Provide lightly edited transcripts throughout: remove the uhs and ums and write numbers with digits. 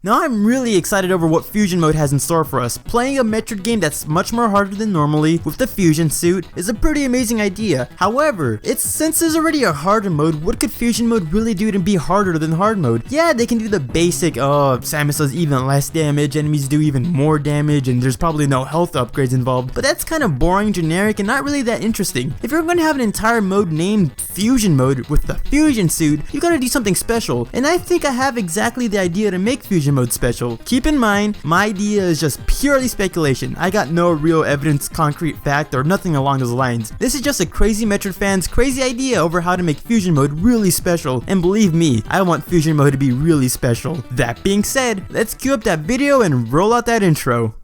Now I'm really excited over what Fusion Mode has in store for us. Playing a Metroid game that's much more harder than normally with the Fusion suit is a pretty amazing idea. However, since there's already a harder mode, what could Fusion Mode really do to be harder than hard mode? Yeah, they can do the basic, Samus does even less damage, enemies do even more damage, and there's probably no health upgrades involved, but that's kind of boring, generic, and not really that interesting. If you're going to have an entire mode named Fusion Mode with the Fusion suit, you gotta do something special, and I think I have exactly the idea to make Fusion Mode special. Keep in mind, my idea is just purely speculation. I got no real evidence, concrete fact, or nothing along those lines. This is just a crazy Metroid fan's crazy idea over how to make Fusion Mode really special, and believe me, I want Fusion Mode to be really special. That being said, let's cue up that video and roll out that intro.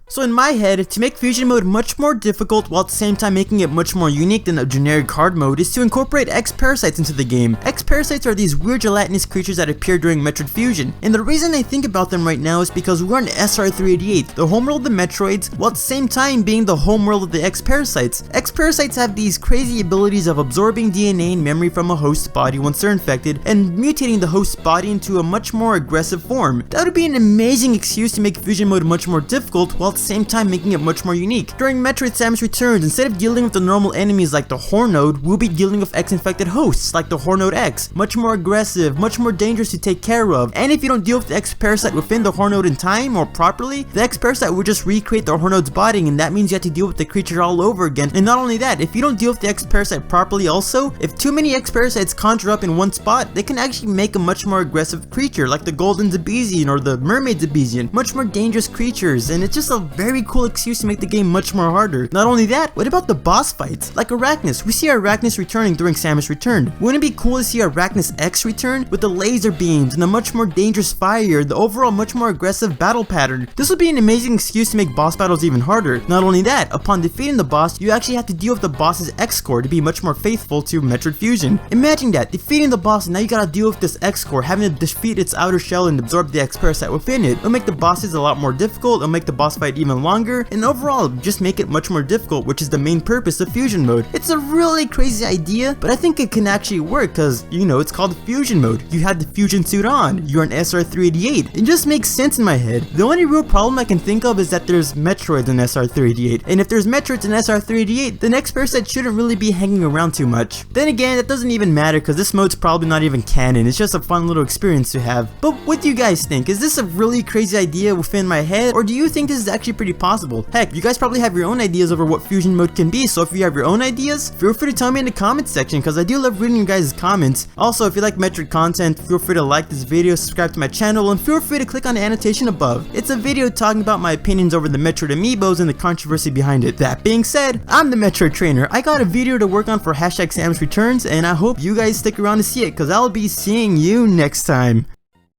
So in my head, to make Fusion Mode much more difficult while at the same time making it much more unique than a generic hard mode is to incorporate X-Parasites into the game. X-Parasites are these weird gelatinous creatures that appear during Metroid Fusion, and the reason I think about them right now is because we're on SR388, the homeworld of the Metroids, while at the same time being the homeworld of the X-Parasites. X-Parasites have these crazy abilities of absorbing DNA and memory from a host's body once they're infected, and mutating the host's body into a much more aggressive form. That would be an amazing excuse to make Fusion Mode much more difficult while at the same time making it much more unique. During Metroid Samus Returns, instead of dealing with the normal enemies like the Hornode, we'll be dealing with X-infected hosts like the Hornode X. Much more aggressive, much more dangerous to take care of, and if you don't deal with the X-Parasite within the Hornode in time or properly, the X-Parasite will just recreate the Hornode's body, and that means you have to deal with the creature all over again. And not only that, if you don't deal with the X-Parasite properly also, if too many X-Parasites conjure up in one spot, they can actually make a much more aggressive creature like the Golden Zabezian or the Mermaid Zabezian. Much more dangerous creatures, and it's just a very cool excuse to make the game much more harder. Not only that, what about the boss fights? Like Arachnus, we see Arachnus returning during Samus Return. Wouldn't it be cool to see Arachnus X return with the laser beams and the much more dangerous fire, the overall much more aggressive battle pattern? This would be an amazing excuse to make boss battles even harder. Not only that, upon defeating the boss, you actually have to deal with the boss's X-Core to be much more faithful to Metroid Fusion. Imagine that, defeating the boss and now you gotta deal with this X-Core, having to defeat its outer shell and absorb the X-Parasite within it. It'll make the bosses a lot more difficult, it'll make the boss fight even longer, and overall just make it much more difficult, which is the main purpose of Fusion Mode. It's a really crazy idea, but I think it can actually work because, you know, it's called Fusion Mode. You had the Fusion suit on, you're an SR388. It just makes sense in my head. The only real problem I can think of is that there's Metroids in SR388, and if there's Metroids in SR388, the X-Parasite shouldn't really be hanging around too much. Then again, that doesn't even matter because this mode's probably not even canon, it's just a fun little experience to have. But what do you guys think? Is this a really crazy idea within my head, or do you think this is actually pretty possible? Heck, you guys probably have your own ideas over what Fusion Mode can be, so if you have your own ideas, feel free to tell me in the comments section because I do love reading your guys' comments. Also, if you like Metroid content, feel free to like this video, subscribe to my channel, and feel free to click on the annotation above. It's a video talking about my opinions over the Metroid amiibos and the controversy behind it. That being said, I'm the Metroid Trainer. I got a video to work on for #Samus Returns, and I hope you guys stick around to see it because I'll be seeing you next time.